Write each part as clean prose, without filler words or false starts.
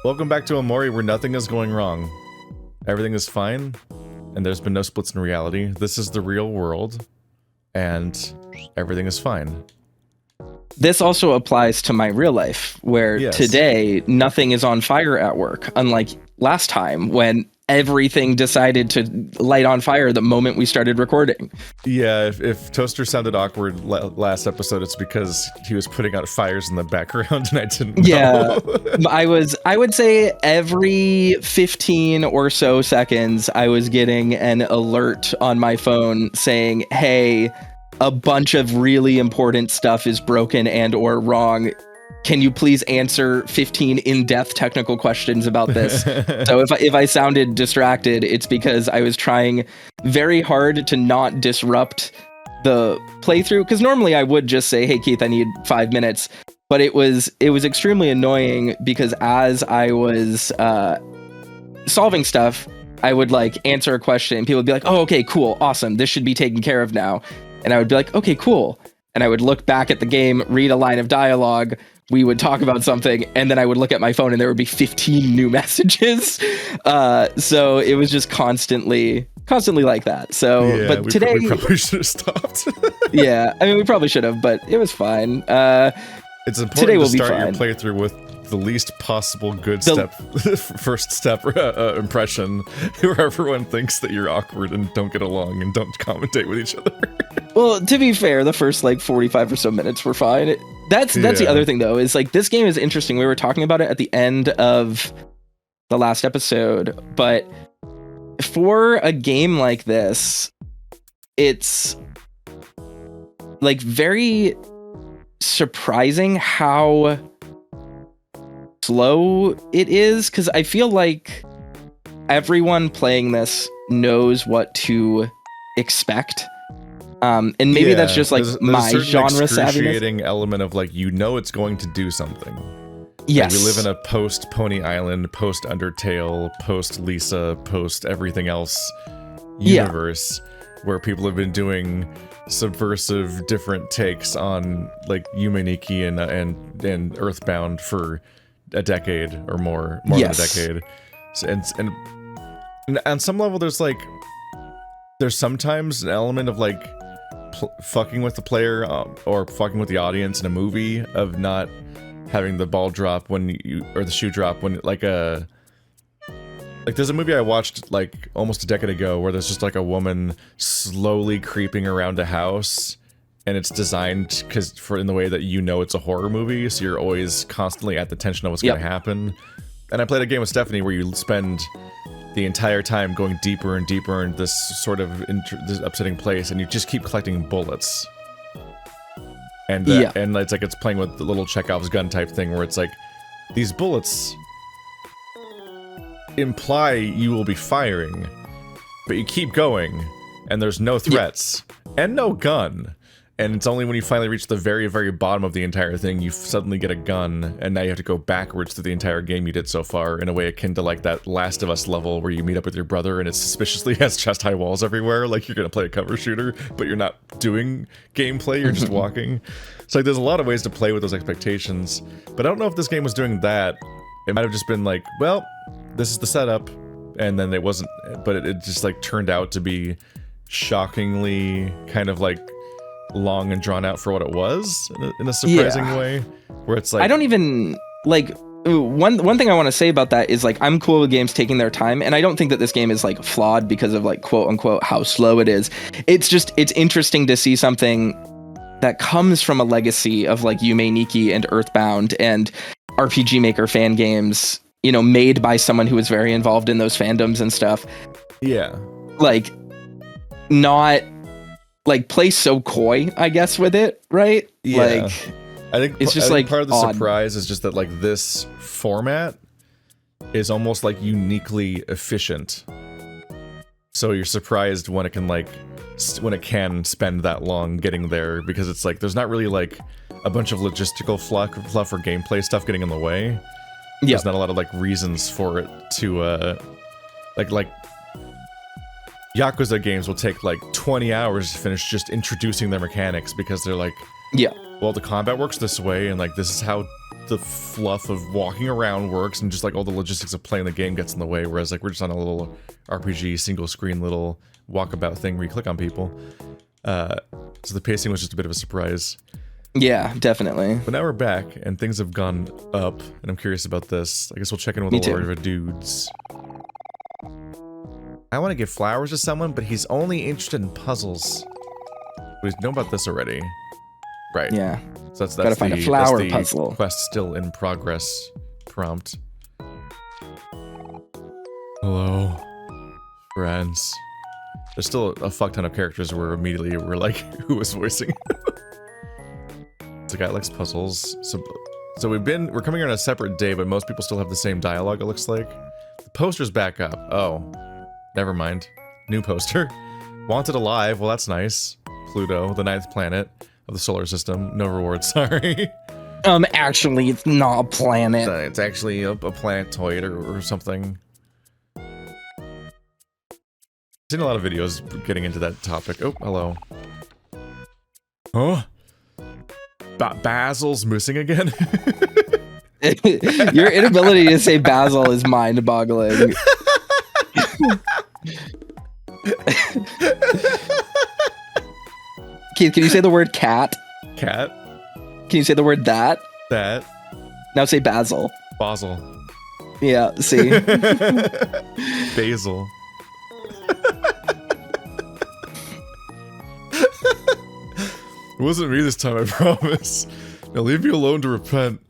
Welcome back to Omori, where nothing is going wrong. Everything is fine, and there's been no splits in reality. This is the real world, and everything is fine. This also applies to my real life, where today nothing is on fire at work, unlike last time when everything decided to light on fire the moment we started recording. Yeah, if Toaster sounded awkward last episode, it's because he was putting out fires in the background and I didn't know. Yeah, I would say every 15 or so seconds, I was getting an alert on my phone saying, hey, a bunch of really important stuff is broken and or wrong. Can you please answer 15 in-depth technical questions about this? So if I sounded distracted, it's because I was trying very hard to not disrupt the playthrough. Because normally I would just say, hey, Keith, I need 5 minutes. But it was extremely annoying because as I was solving stuff, I would like answer a question and people would be like, oh, okay, cool, awesome. This should be taken care of now. And I would be like, okay, cool. And I would look back at the game, read a line of dialogue. We would talk about something, and then I would look at my phone, and there would be 15 new messages. So it was just constantly like that. So, yeah, but today we probably should have stopped. Yeah, I mean, we probably should have, but it was fine. It's important today will to start be fine. your playthrough with the least possible good first step impression, where everyone thinks that you're awkward and don't get along and don't commentate with each other. Well, to be fair, the first like 45 or so minutes were fine. That's the other thing though, is like this game is interesting. We were talking about it at the end of the last episode, but for a game like this, it's like very surprising how slow it is, because I feel like everyone playing this knows what to expect. And maybe that's just like my genre savviness. Element of like, you know, it's going to do something. Yes. Like we live in a post Pony Island, post Undertale, post Lisa, post everything else universe where people have been doing subversive different takes on like Yume Nikki and Earthbound for a decade or more than a decade. So, and on some level there's sometimes an element of like fucking with the player or fucking with the audience in a movie, of not having the ball drop or the shoe drop when there's a movie I watched like almost a decade ago where there's just like a woman slowly creeping around a house, and it's designed in the way that it's a horror movie, so you're always constantly at the tension of what's going to happen. And I played a game with Stephanie where you spend the entire time going deeper and deeper in this sort of this upsetting place, and you just keep collecting bullets. And it's like it's playing with the little Chekhov's gun type thing, where it's like these bullets imply you will be firing, but you keep going, and there's no threats and no gun. And it's only when you finally reach the very, very bottom of the entire thing, you suddenly get a gun, and now you have to go backwards through the entire game you did so far, in a way akin to like that Last of Us level where you meet up with your brother and it suspiciously has chest-high walls everywhere, like you're gonna play a cover shooter, but you're not doing gameplay, you're just walking. So like, there's a lot of ways to play with those expectations, but I don't know if this game was doing that. It might have just been like, well, this is the setup, and then it wasn't, but it just like turned out to be shockingly kind of like long and drawn out for what it was in a surprising way, where it's like, I don't even like one thing I want to say about that is like, I'm cool with games taking their time, and I don't think that this game is like flawed because of like quote unquote how slow it is. It's interesting to see something that comes from a legacy of like Yume Nikki and Earthbound and RPG Maker fan games, made by someone who was very involved in those fandoms and stuff. Yeah. Like, not like play so coy, I guess, with it, right? Yeah. Like, I think it's just like part of the odd. surprise is just that like this format is almost like uniquely efficient. So you're surprised when it can spend that long getting there, because it's like there's not really like a bunch of logistical fluff or gameplay stuff getting in the way. There's not a lot of like reasons for it to like Yakuza games will take like 20 hours to finish just introducing their mechanics, because they're like, well, the combat works this way, and like this is how the fluff of walking around works, and just like all the logistics of playing the game gets in the way, whereas like we're just on a little RPG single screen little walkabout thing where you click on people. So the pacing was just a bit of a surprise. Yeah, definitely. But now we're back, and things have gone up, and I'm curious about this. I guess we'll check in with the Lord of Dudes. I want to give flowers to someone, but he's only interested in puzzles. We know about this already. Right. Yeah. So that's gotta find a flower that's the puzzle. Quest still in progress prompt. Hello, friends. There's still a fuck ton of characters where immediately we're like, who was voicing? The guy likes puzzles. So we're coming here on a separate day, but most people still have the same dialogue, it looks like. The poster's back up. Oh, never mind. New poster. Wanted alive. Well, that's nice. Pluto, the 9th planet of the solar system. No reward, sorry. Actually, it's not a planet. It's actually a planetoid or something. Seen a lot of videos getting into that topic. Oh, hello. Huh? Basil's missing again? Your inability to say Basil is mind-boggling. Keith, can you say the word cat? Cat? Can you say the word that? That. Now say Basil. Basil. Yeah, see? Basil. It wasn't me this time, I promise. Now leave me alone to repent.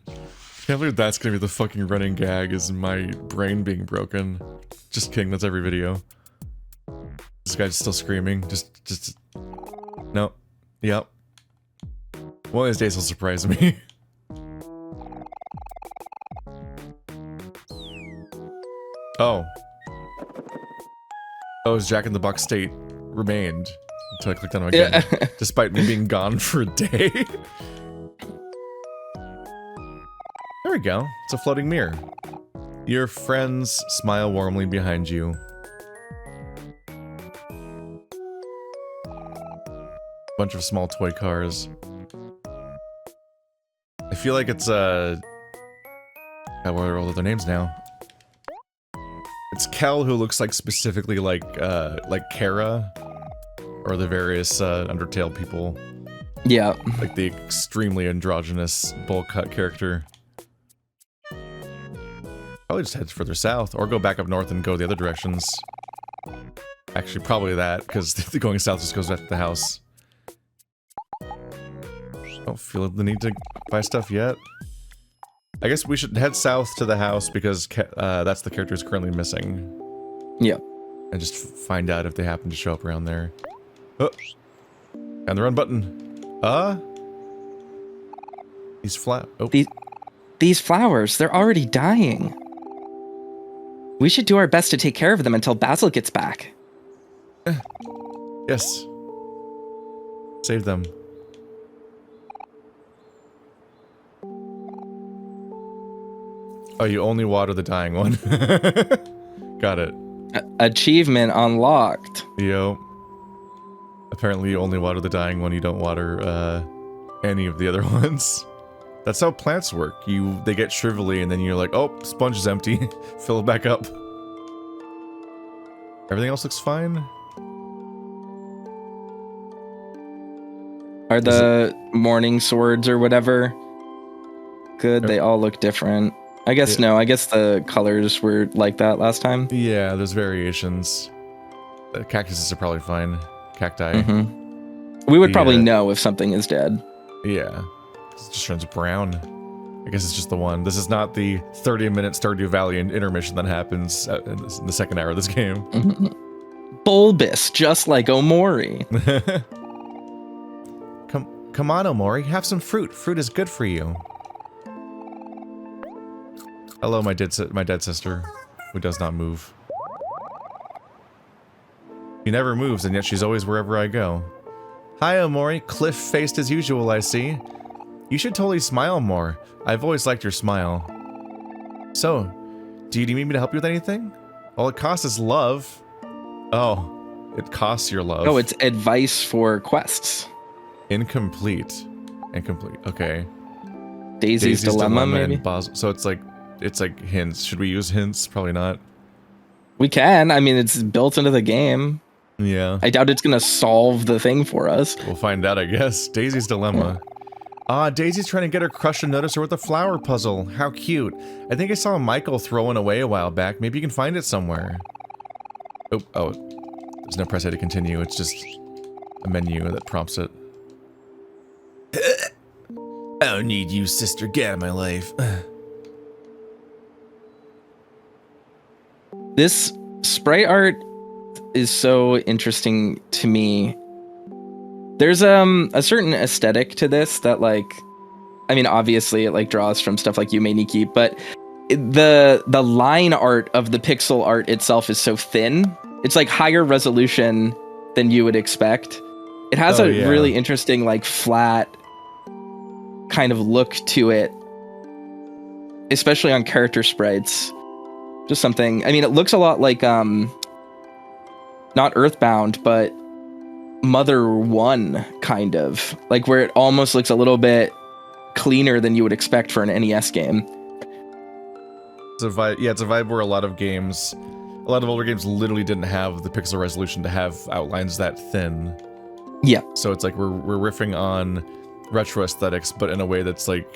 Can't believe that's gonna be the fucking running gag, is my brain being broken. Just kidding, that's every video. This guy's still screaming. Just... No. Yep. One of these days will surprise me. Oh. Oh, his Jack in the Box state remained until I clicked on him again, despite me being gone for a day. There we go. It's a floating mirror. Your friends smile warmly behind you. Bunch of small toy cars. I feel like it's what are all their names now? It's Kel, who looks like specifically like Kara, or the various Undertale people. Yeah. Like the extremely androgynous bowl cut character. Probably just head further south, or go back up north and go the other directions. Actually, probably that, because going south just goes back to the house. Don't feel the need to buy stuff yet. I guess we should head south to the house because that's the character who's currently missing. Yeah. And just find out if they happen to show up around there. Oh. And the run button. These flowers, they're already dying. We should do our best to take care of them until Basil gets back. Yes. Save them. Oh, you only water the dying one. Got it. Achievement unlocked. Yo. Apparently you only water the dying one, you don't water any of the other ones. That's how plants work. They get shrivelly and then you're like, oh, sponge is empty. Fill it back up. Everything else looks fine. Are the morning swords or whatever good? They all look different. I guess no. I guess the colors were like that last time. Yeah, there's variations. The cactuses are probably fine. Cacti. We would probably know if something is dead. Yeah. It just turns brown. I guess it's just the one. This is not the 30-minute Stardew Valley intermission that happens in the second hour of this game. Bulbous, just like Omori. Come on, Omori. Have some fruit. Fruit is good for you. Hello, my dead sister, who does not move. She never moves, and yet she's always wherever I go. Hi, Omori. Cliff-faced as usual, I see. You should totally smile more. I've always liked your smile. So, do you need me to help you with anything? All it costs is love. Oh, it costs your love. Oh, it's advice for quests. Incomplete. and complete. Okay. Daisy's Dilemma, maybe? and Basil. So it's like hints. Should we use hints? Probably not. We can. I mean, it's built into the game. Yeah. I doubt it's going to solve the thing for us. We'll find out, I guess. Daisy's Dilemma. Daisy's trying to get her crush to notice her with a flower puzzle. How cute. I think I saw Michael throwing away a while back. Maybe you can find it somewhere. Oh. There's no press A to continue. It's just a menu that prompts it. I don't need you, sister. Get out of my life. This sprite art is so interesting to me. There's a certain aesthetic to this that, like, I mean, obviously it like draws from stuff like Yume but the line art of the pixel art itself is so thin. It's like higher resolution than you would expect. It has really interesting, like, flat kind of look to it, especially on character sprites. Just something, I mean, it looks a lot like not Earthbound, but Mother 1, kind of, like, where it almost looks a little bit cleaner than you would expect for an NES game. It's a vibe. Yeah, it's a vibe where a lot of older games literally didn't have the pixel resolution to have outlines that thin. Yeah. So it's like we're riffing on retro aesthetics, but in a way that's like,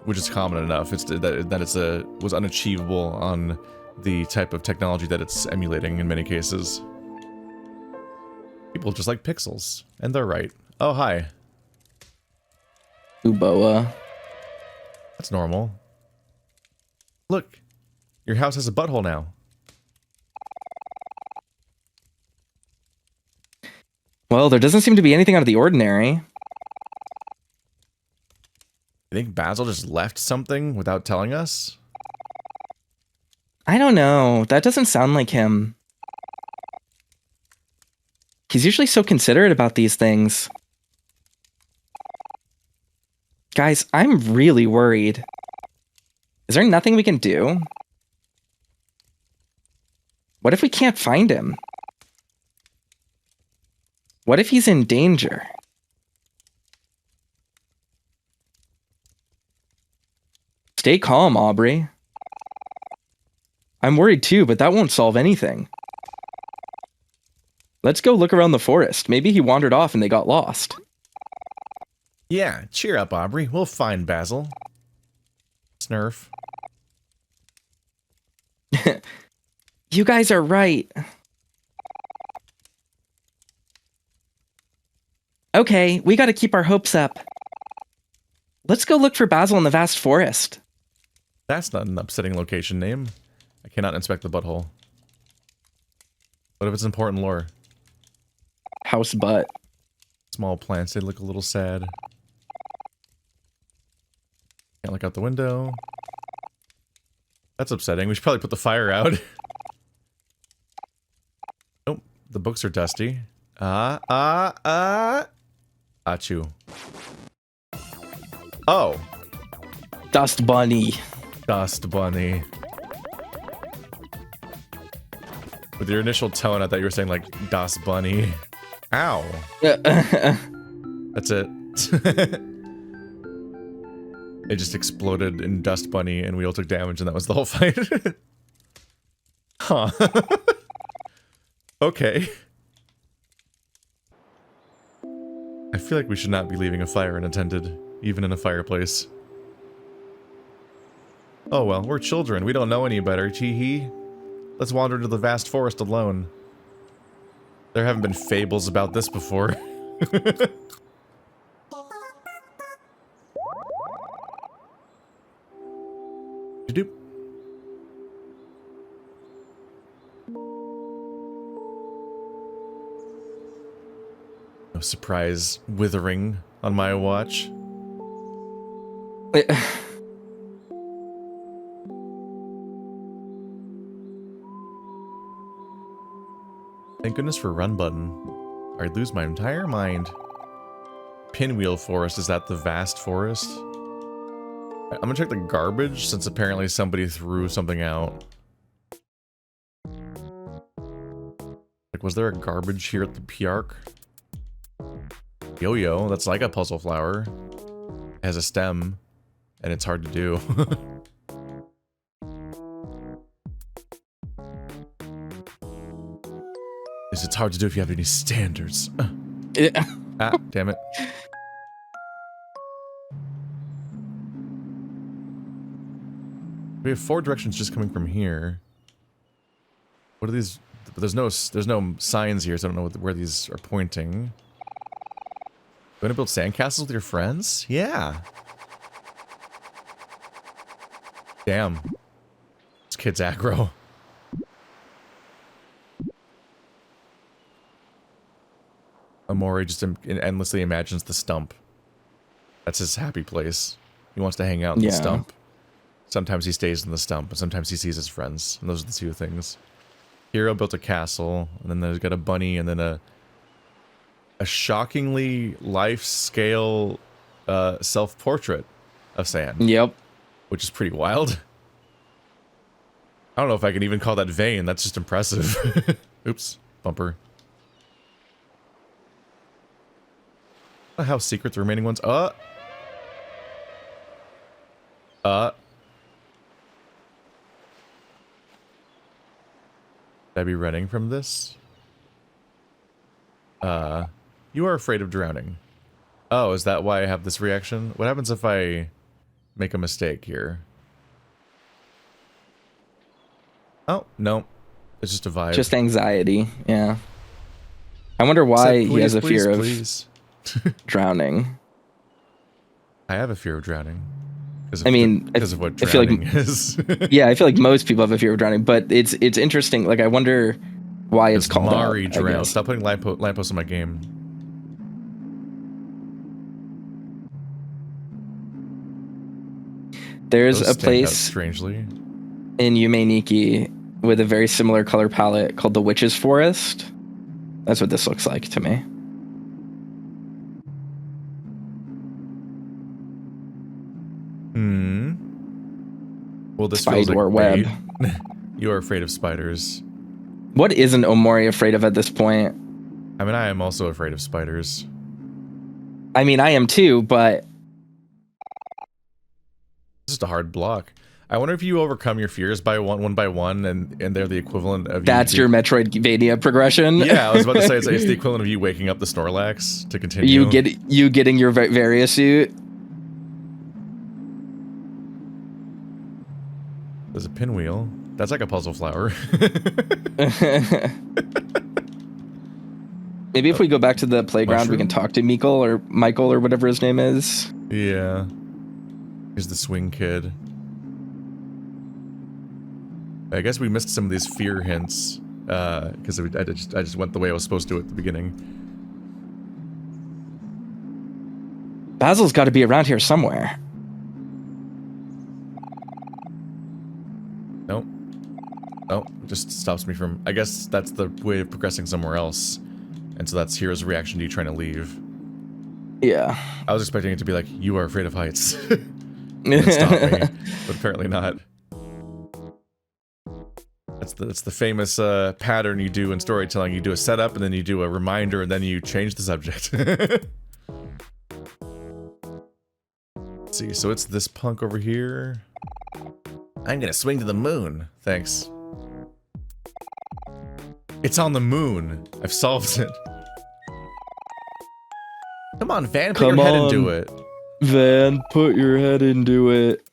which is common enough. It's that was unachievable on the type of technology that it's emulating in many cases. People just like pixels, and they're right. Oh, hi. Uboa. That's normal. Look, your house has a butthole now. Well, there doesn't seem to be anything out of the ordinary. You think Basil just left something without telling us? I don't know. That doesn't sound like him. He's usually so considerate about these things. Guys, I'm really worried. Is there nothing we can do? What if we can't find him? What if he's in danger? Stay calm, Aubrey. I'm worried too, but that won't solve anything. Let's go look around the forest. Maybe he wandered off and they got lost. Yeah, cheer up, Aubrey. We'll find Basil. Snurf. You guys are right. Okay, we gotta keep our hopes up. Let's go look for Basil in the vast forest. That's not an upsetting location name. I cannot inspect the butthole. What if it's important lore? House butt. Small plants, they look a little sad. Can't look out the window. That's upsetting. We should probably put the fire out. Oh, the books are dusty. Achoo. Oh. Dust bunny. Dust bunny. With your initial tone, I thought you were saying, like, Das Bunny. Ow. That's it. It just exploded in Dust Bunny, and we all took damage, and that was the whole fight. Huh. Okay. I feel like we should not be leaving a fire unattended, even in a fireplace. Oh well, we're children. We don't know any better. Tee-hee. Let's wander into the vast forest alone. There haven't been fables about this before. Doop. No surprise withering on my watch. Thank goodness for run button. I'd lose my entire mind. Pinwheel forest, is that the vast forest? I'm gonna check the garbage since apparently somebody threw something out. Like, was there a garbage here at the P-Arc? Yo-yo, that's like a puzzle flower. It has a stem, and it's hard to do. It's hard to do if you have any standards. Ah, damn it. We have 4 directions just coming from here. What are these? There's no signs here, so I don't know where these are pointing. You want to build sandcastles with your friends? Yeah. Damn. This kid's aggro. Omori just endlessly imagines the stump. That's his happy place. He wants to hang out in the stump. Sometimes he stays in the stump, and sometimes he sees his friends. And those are the 2 things. Hero built a castle, and then there's got a bunny, and then a shockingly life-scale self-portrait of Sand. Yep. Which is pretty wild. I don't know if I can even call that vain. That's just impressive. Oops. Bumper. How secret the remaining ones? Should I be running from this? You are afraid of drowning. Oh, is that why I have this reaction? What happens if I make a mistake here? Oh, no. It's just a vibe. Just anxiety, yeah. I wonder why he has a fear of drowning. I have a fear of drowning. Because of what drowning is. Yeah, I feel like most people have a fear of drowning, but it's interesting. Like, I wonder why it's called Omori drown. Stop putting lampposts in my game. There's a place strangely in Yume with a very similar color palette called the Witch's Forest. That's what this looks like to me. Well, this Spider feels like web. You are afraid of spiders. What isn't Omori afraid of at this point? I mean, I am also afraid of spiders. I mean, I am too, but It's just a hard block. I wonder if you overcome your fears by one by one, and they're the equivalent of that's your Metroidvania progression. Yeah, I was about to say it's the equivalent of you waking up the Snorlax to continue. You getting your Varia suit. There's a pinwheel. That's like a puzzle flower. Maybe if we go back to the playground, we can talk to Michael or whatever his name is. Yeah. Here's the swing kid. I guess we missed some of these fear hints because I just went the way I was supposed to at the beginning. Basil's got to be around here somewhere. Nope. Nope. It just stops me from... I guess that's the way of progressing somewhere else. And so that's Hero's reaction to you trying to leave. Yeah. I was expecting it to be like, you are afraid of heights. And stop me. But apparently not. That's the famous pattern you do in storytelling. You do a setup, and then you do a reminder, and then you change the subject. Let's see, so it's this punk over here. I'm gonna swing to the moon. Thanks. It's on the moon. I've solved it. Come on, Van, put your head into it. Van, put your head into it.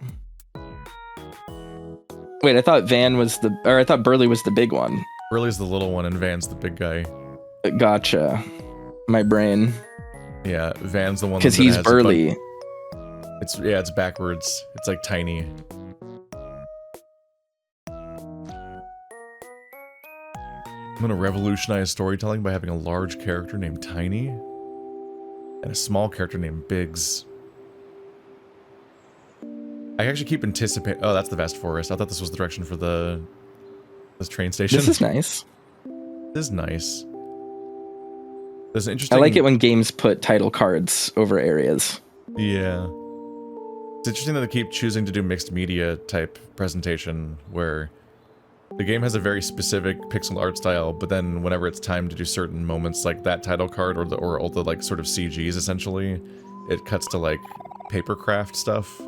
Wait, I thought I thought Burley was the big one. Burley's the little one, and Van's the big guy. Gotcha. My brain. Yeah, Van's the one. Because he's Burley. It's backwards. It's like tiny. I'm gonna revolutionize storytelling by having a large character named Tiny and a small character named Biggs. I actually keep anticipating. Oh, that's the vast forest. I thought this was the direction for this train station. This is nice. This is nice. There's an interesting... I like it when games put title cards over areas. Yeah. It's interesting that they keep choosing to do mixed media type presentation where the game has a very specific pixel art style, but then whenever it's time to do certain moments like that title card or all the like sort of CGs essentially, it cuts to like paper craft stuff.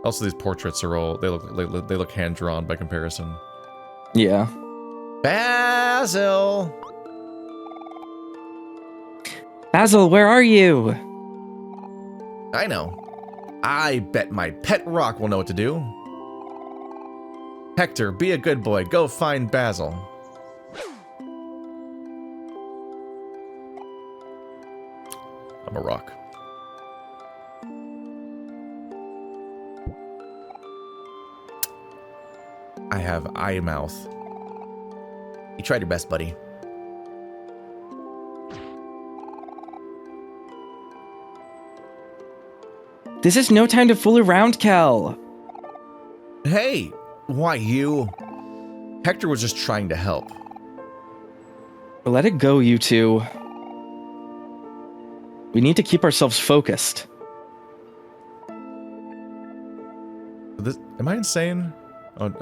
Also, these portraits are all they look hand drawn by comparison. Yeah. Basil. Basil, where are you? I know. I bet my pet rock will know what to do. Hector, be a good boy. Go find Basil. I'm a rock. I have eye mouth. You tried your best, buddy. This is no time to fool around, Kel. Hey, why you? Hector was just trying to help. Let it go, you two. We need to keep ourselves focused. Am I insane? Did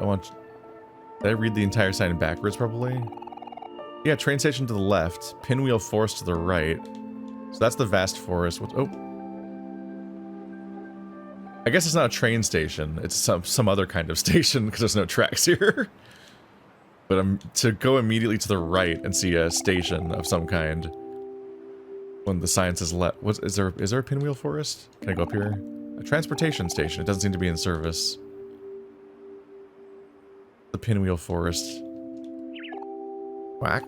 I read the entire sign backwards, probably? Yeah, train station to the left, Pinwheel Forest to the right. So that's the vast forest. Oh. I guess it's not a train station. It's some other kind of station, because there's no tracks here. But to go immediately to the right and see a station of some kind, when the sign says left... Is there a Pinwheel Forest? Can I go up here? A transportation station. It doesn't seem to be in service. The Pinwheel Forest. Whack.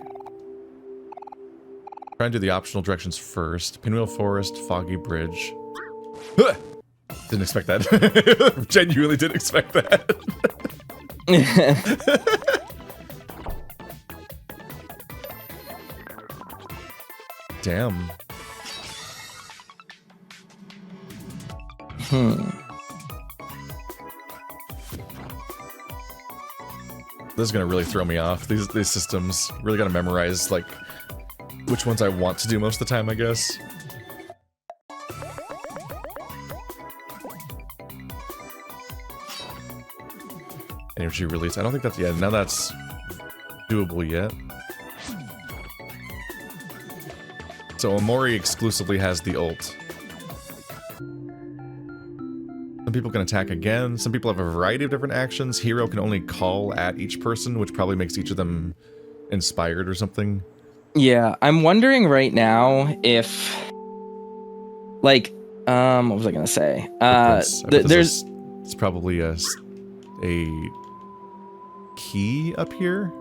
Try and do the optional directions first. Pinwheel Forest, Foggy Bridge. Huh! Didn't expect that. Genuinely didn't expect that. Damn. This is gonna really throw me off. These systems really gotta memorize, like, which ones I want to do most of the time, I guess. Energy release. I don't think that's... Yeah, now that's doable yet. So Omori exclusively has the ult. Some people can attack again. Some people have a variety of different actions. Hero can only call at each person, which probably makes each of them inspired or something. Yeah, I'm wondering right now if... Like, what was I gonna say? There's... It's probably a key up here?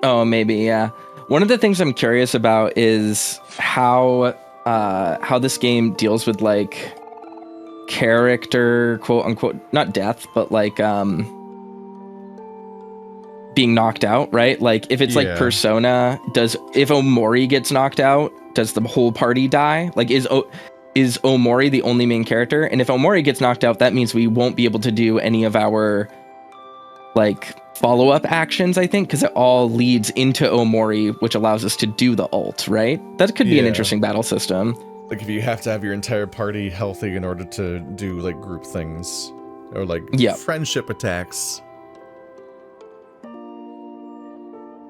Oh, maybe, yeah. One of the things I'm curious about is how this game deals with, like, character, quote unquote, not death, but like being knocked out, right? Like if it's like Persona, if Omori gets knocked out, does the whole party die? Like is Omori the only main character? And if Omori gets knocked out, that means we won't be able to do any of our like follow-up actions, I think, because it all leads into Omori, which allows us to do the ult, right? That could be an interesting battle system. Like if you have to have your entire party healthy in order to do like group things or like friendship attacks.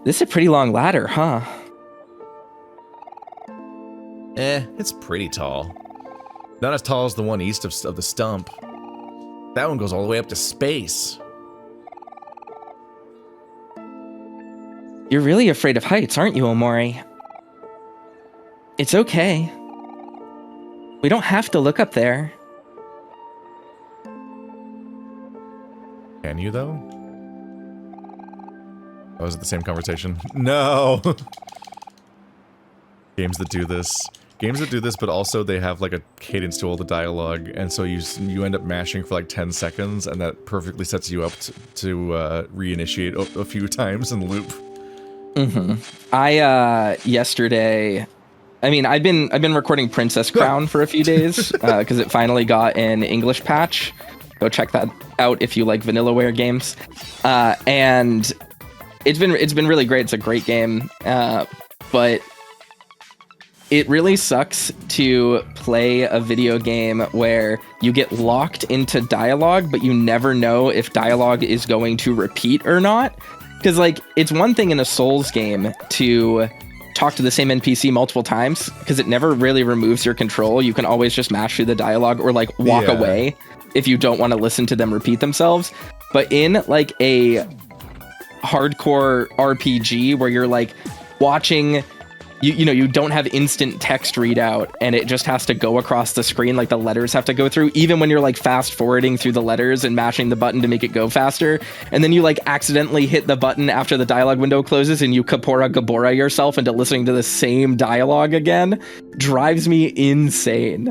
This is a pretty long ladder, huh? It's pretty tall. Not as tall as the one east of the stump. That one goes all the way up to space. You're really afraid of heights, aren't you, Omori? It's okay. We don't have to look up there. Can you, though? Oh, was it the same conversation? No! Games that do this. Games that do this, but also they have, like, a cadence to all the dialogue, and so you end up mashing for, like, 10 seconds, and that perfectly sets you up to reinitiate a few times in the loop. Yesterday... I mean, I've been recording Princess Crown for a few days because it finally got an English patch. Go check that out if you like Vanillaware games. And it's been really great. It's a great game, but it really sucks to play a video game where you get locked into dialogue, but you never know if dialogue is going to repeat or not. Because like it's one thing in a Souls game to talk to the same NPC multiple times because it never really removes your control. You can always just mash through the dialogue or like walk away if you don't want to listen to them repeat themselves. But in like a hardcore RPG where you're like watching, you don't have instant text readout and it just has to go across the screen, like the letters have to go through, even when you're like fast forwarding through the letters and mashing the button to make it go faster, and then you like accidentally hit the button after the dialogue window closes and you Kapora Gabora yourself into listening to the same dialogue again, drives me insane.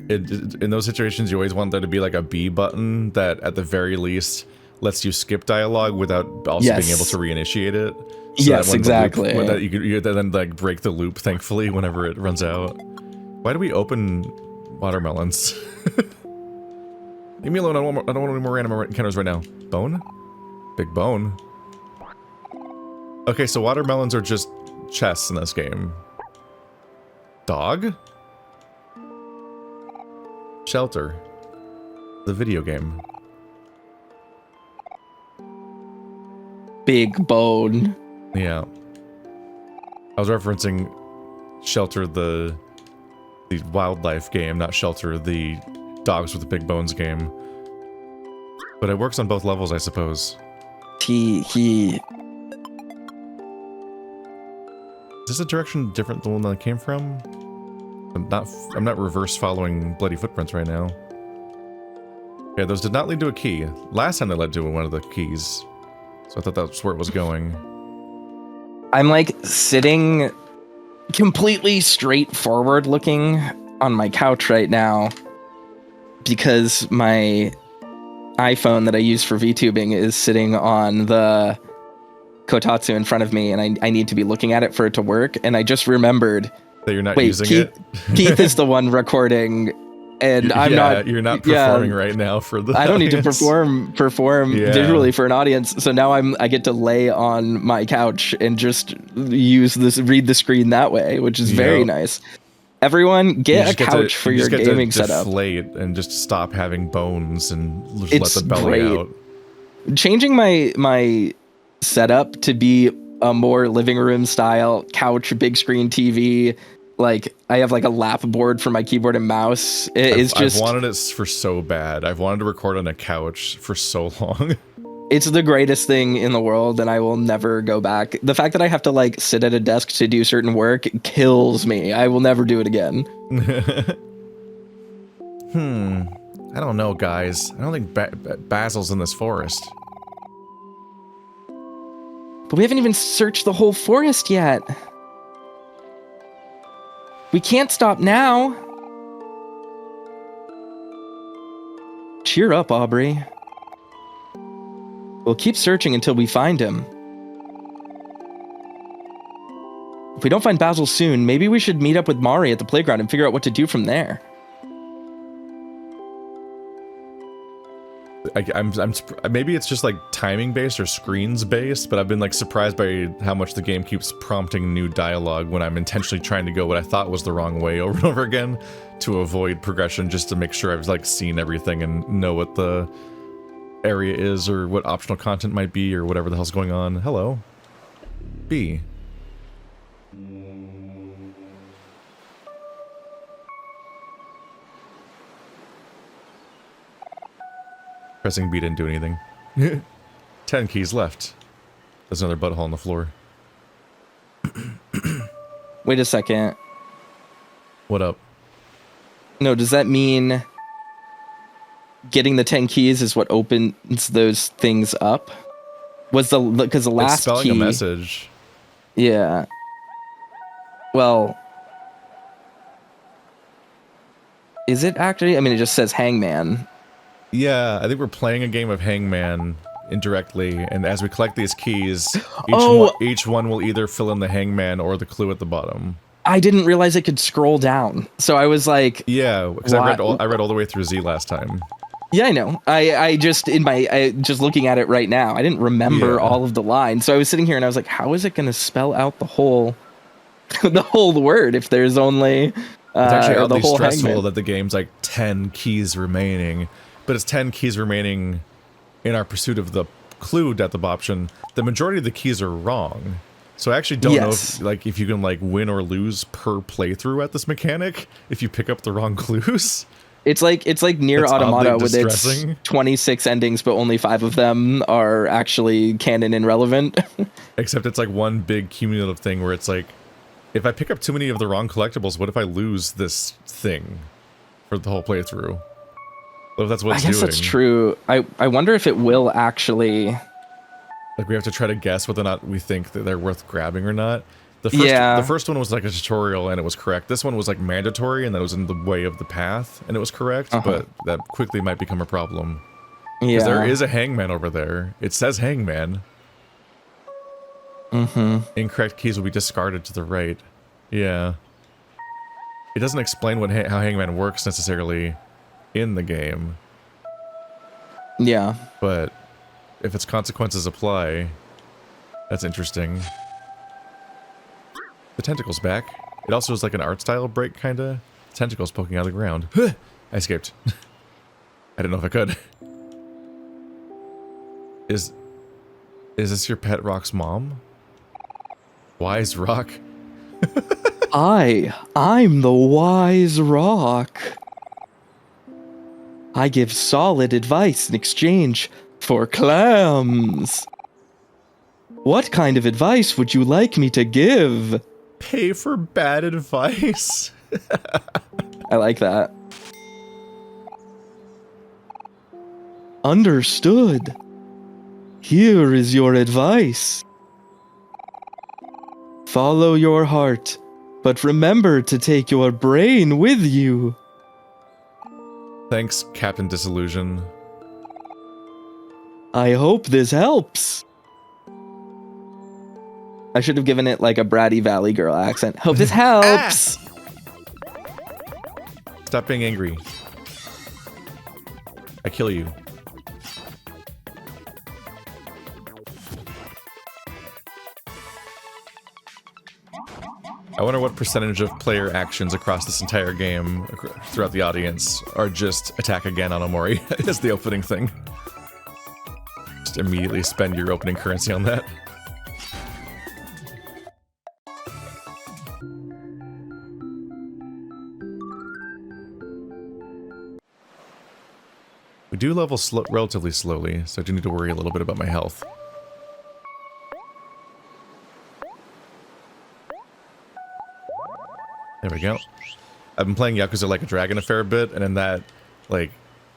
In those situations, you always want there to be like a B button that at the very least lets you skip dialogue without also being able to reinitiate it. So yes, exactly. You then like break the loop, thankfully, whenever it runs out. Why do we open watermelons? Leave me alone. I don't want any more random encounters right now. Bone? Big bone. Okay, so watermelons are just chests in this game. Dog? Shelter. The video game. Big bone. Yeah. I was referencing Shelter, the wildlife game, not Shelter, the dogs with the big bones game. But it works on both levels, I suppose. He. Is this a direction different than the one that I came from? I'm not reverse following bloody footprints right now. Okay, those did not lead to a key. Last time they led to one of the keys. So I thought that's where it was going. I'm like sitting completely straightforward looking on my couch right now because my iPhone that I use for VTubing is sitting on the Kotatsu in front of me, and I need to be looking at it for it to work. And I just remembered that you're not using it. Keith is the one recording, and I'm not. You're not performing right now for the. I don't need to perform visually for an audience. So now I get to lay on my couch and just read the screen that way, which is very nice. Everyone, get a couch for your gaming setup. Deflate and just stop having bones and just let the belly out. Changing my setup to be a more living room style couch, big screen TV. Like I have like a lap board for my keyboard and mouse. I've wanted it for so bad. I've wanted to record on a couch for so long. It's the greatest thing in the world, and I will never go back. The fact that I have to like sit at a desk to do certain work kills me. I will never do it again. I don't know, guys. I don't think Basil's in this forest. But we haven't even searched the whole forest yet. We can't stop now. Cheer up, Aubrey. We'll keep searching until we find him. If we don't find Basil soon, maybe we should meet up with Mari at the playground and figure out what to do from there. Maybe it's just like timing based or screens based, but I've been like surprised by how much the game keeps prompting new dialogue when I'm intentionally trying to go what I thought was the wrong way over and over again to avoid progression, just to make sure I've like seen everything and know what the area is or what optional content might be or whatever the hell's going on. Hello. B. Pressing B didn't do anything. 10 keys left. There's another butthole on the floor. Wait a second. What up? No, does that mean getting the 10 keys is what opens those things up? Because the last it's spelling key, a message. Yeah. Well, is it actually? I mean, it just says hangman. Yeah, I think we're playing a game of hangman indirectly, and as we collect these keys, each one will either fill in the hangman or the clue at the bottom. I didn't realize it could scroll down, so I was like, yeah, because I read all the way through Z last time. Yeah, I know. I just looking at it right now, I didn't remember all of the lines, so I was sitting here and I was like, how is it going to spell out the whole the whole word if there's only it's actually oddly stressful hangman. That the game's like 10 keys remaining. But it's 10 keys remaining in our pursuit of the clue at the option. The majority of the keys are wrong. So I actually don't know if you can like win or lose per playthrough at this mechanic if you pick up the wrong clues. It's like Nier That's Automata oddly with its distressing. 26 endings, but only 5 of them are actually canon and relevant. Except it's like one big cumulative thing where it's like, if I pick up too many of the wrong collectibles, what if I lose this thing for the whole playthrough? What if that's what it's doing? I guess that's true. I wonder if it will actually... Like, we have to try to guess whether or not we think that they're worth grabbing or not. The first one was like a tutorial and it was correct. This one was like mandatory and that was in the way of the path and it was correct, but that quickly might become a problem. Because there is a hangman over there. It says hangman. Incorrect keys will be discarded to the right. Yeah. It doesn't explain what how hangman works necessarily in the game. Yeah. But if its consequences apply, that's interesting. The tentacle's back. It also is like an art style break, kinda. Tentacles poking out of the ground. I escaped. I didn't know if I could. Is this your pet Rock's mom? Wise Rock? I'm the wise Rock. I give solid advice in exchange for clams. What kind of advice would you like me to give? Pay for bad advice. I like that. Understood. Here is your advice. Follow your heart, but remember to take your brain with you. Thanks, Captain Disillusion. I hope this helps. I should have given it like a bratty Valley Girl accent. Hope this helps. Stop being angry. I kill you. I wonder what percentage of player actions across this entire game, throughout the audience, are just attack again on Omori as the opening thing. Just immediately spend your opening currency on that. We do level relatively slowly, so I do need to worry a little bit about my health. There we go. I've been playing Yakuza Like a Dragon a fair bit, and in that, like,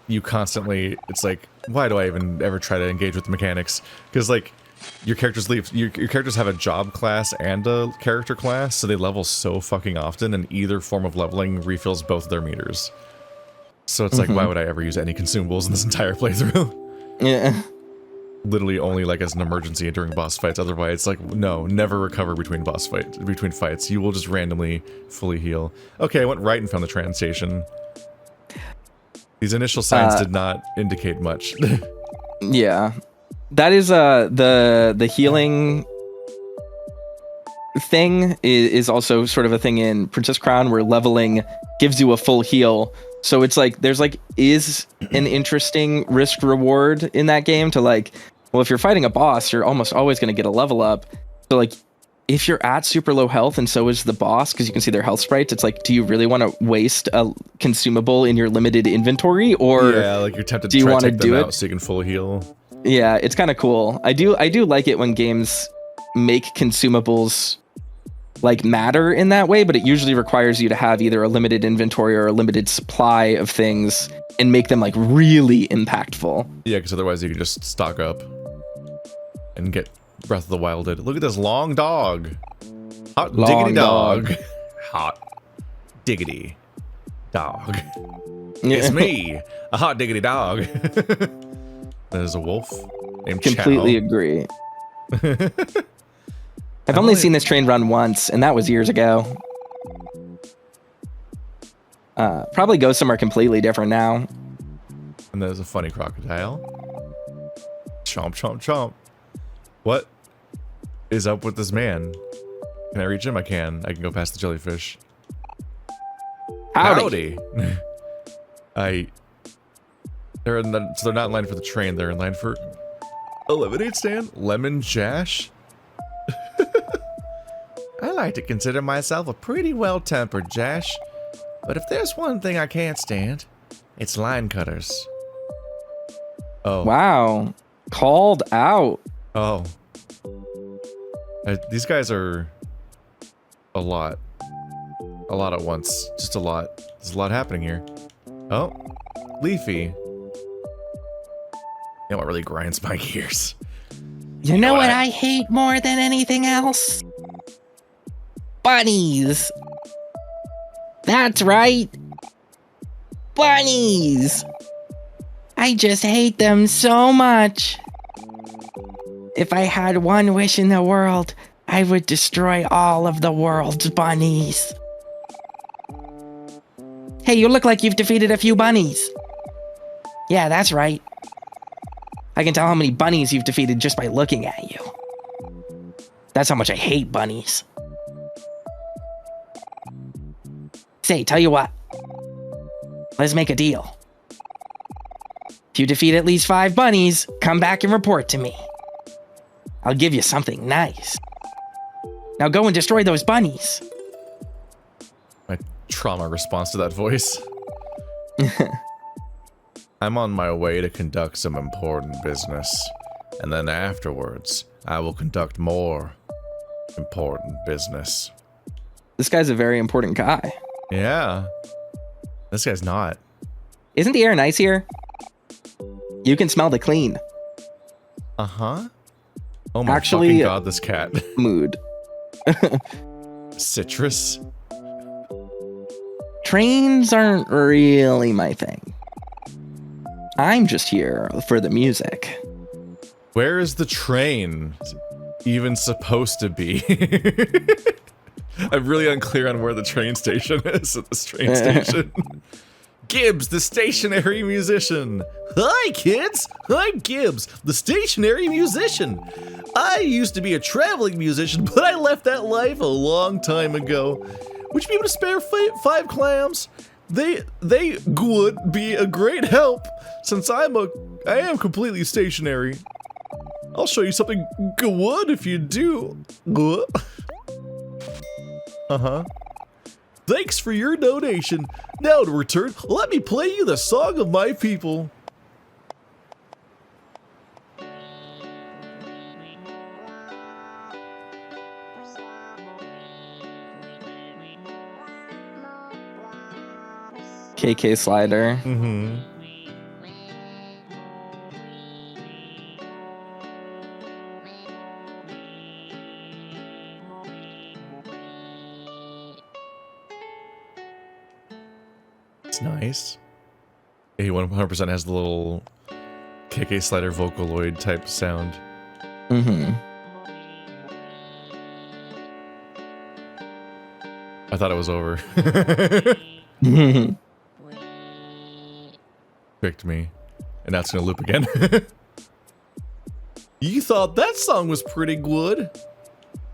you constantly, it's like, why do I even ever try to engage with the mechanics? Because, like, your characters your characters have a job class and a character class, so they level so fucking often, and either form of leveling refills both their meters. So it's like, why would I ever use any consumables in this entire playthrough? Yeah. Literally only like as an emergency during boss fights. Otherwise, it's like, no, never recover between fights. You will just randomly fully heal. Okay, I went right and found the train station. These initial signs did not indicate much. Yeah. That is the healing thing is also sort of a thing in Princess Crown where leveling gives you a full heal. So it's like there's like is an interesting risk reward in that game to like, well, if you're fighting a boss, you're almost always going to get a level up. So like if you're at super low health and so is the boss, because you can see their health sprites, it's like, do you really want to waste a consumable in your limited inventory, or yeah, like you're tempted do you want to do do it so you can full heal? Yeah, it's kind of cool. I do like it when games make consumables like matter in that way, but it usually requires you to have either a limited inventory or a limited supply of things and make them like really impactful. Yeah, because otherwise you can just stock up and get Breath of the Wilded. Look at this long dog. Hot diggity dog. Hot diggity dog. It's me, a hot diggity dog. There's a wolf named Completely Chow. agree. I've only seen this train run once, and that was years ago. Probably goes somewhere completely different now. And there's a funny crocodile. Chomp, chomp, chomp. What is up with this man? Can I reach him? I can. I can go past the jellyfish. Howdy. So they're not in line for the train. They're in line for a lemonade stand. Lemon Jash. like to consider myself a pretty well-tempered Jash, but if there's one thing I can't stand, it's line cutters. Oh. Wow. Called out. Oh. These guys are a lot. A lot at once. Just a lot. There's a lot happening here. Oh. Leafy. You know what really grinds my gears? You know what I hate more than anything else? Bunnies. That's right. Bunnies. I just hate them so much. If I had one wish in the world, I would destroy all of the world's bunnies. Hey, you look like you've defeated a few bunnies. Yeah, that's right. I can tell how many bunnies you've defeated just by looking at you. That's how much I hate bunnies. Say, tell you what. Let's make a deal. If you defeat at least 5 bunnies, come back and report to me. I'll give you something nice. Now go and destroy those bunnies. My trauma response to that voice. I'm on my way to conduct some important business, and then afterwards, I will conduct more important business. This guy's a very important guy. Yeah. This guy's not. Isn't the air nice here? You can smell the clean. Uh-huh. Oh my Actually, fucking god, this cat. Mood. Citrus. Trains aren't really my thing. I'm just here for the music. Where is the train even supposed to be? I'm really unclear on where the train station is at this train station. Gibbs, the stationary musician. Hi, kids. I'm Gibbs, the stationary musician. I used to be a traveling musician, but I left that life a long time ago. Would you be able to spare 5 clams? They would be a great help, since I am completely stationary. I'll show you something good if you do. Uh-huh. Thanks for your donation. Now to return, let me play you the song of my people. KK slider. Mm-hmm. It's nice. He 100% has the little KK slider Vocaloid type sound. Mm-hmm. I thought it was over. Tricked me. And now it's gonna loop again. You thought that song was pretty good.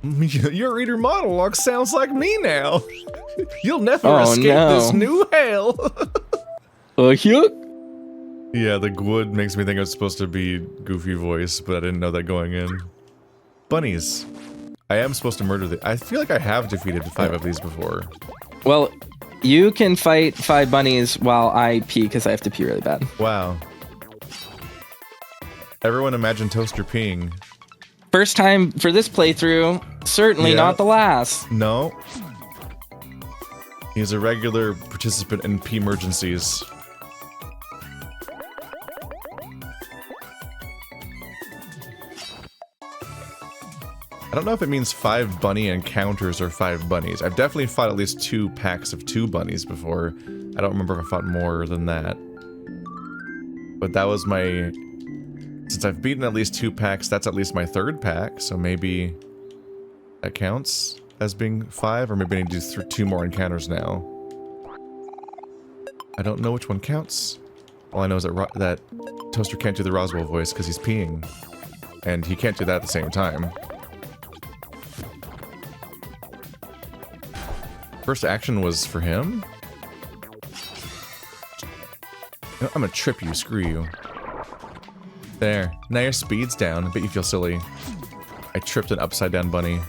Your inner monologue sounds like me now. You'll never escape this new hell. Yeah, the good makes me think it was supposed to be Goofy voice, but I didn't know that going in. Bunnies. I am supposed to murder I feel like I have defeated 5 of these before. Well, you can fight 5 bunnies while I pee, because I have to pee really bad. Wow. Everyone imagine Toaster peeing. First time for this playthrough, certainly not the last. No. He's a regular participant in P-emergencies. I don't know if it means 5 bunny encounters or 5 bunnies. I've definitely fought at least 2 packs of 2 bunnies before. I don't remember if I fought more than that. But that was my... Since I've beaten at least 2 packs, that's at least my 3rd pack, so maybe that counts as being 5, or maybe I need to do 2 more encounters now. I don't know which one counts. All I know is that Toaster can't do the Roswell voice because he's peeing. And he can't do that at the same time. First action was for him? I'm gonna trip you, screw you. There. Now your speed's down. I bet you feel silly. I tripped an upside down bunny.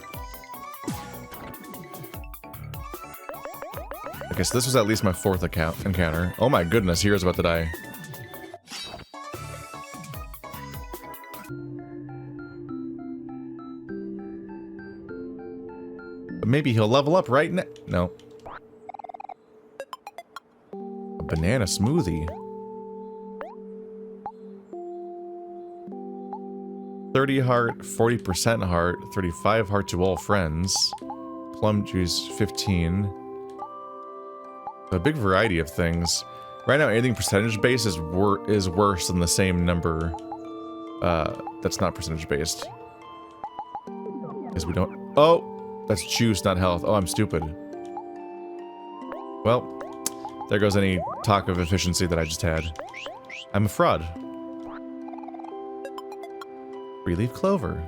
Okay, so this was at least my 4th encounter. Oh my goodness, Hero's about to die. But maybe he'll level up right now. No. A banana smoothie. 30 heart, 40% heart, 35 heart to all friends. Plum juice, 15. A big variety of things. Right now, anything percentage-based is worse than the same number that's not percentage-based. Because we don't... Oh! That's juice, not health. Oh, I'm stupid. Well, there goes any talk of efficiency that I just had. I'm a fraud. 3-leaf clover.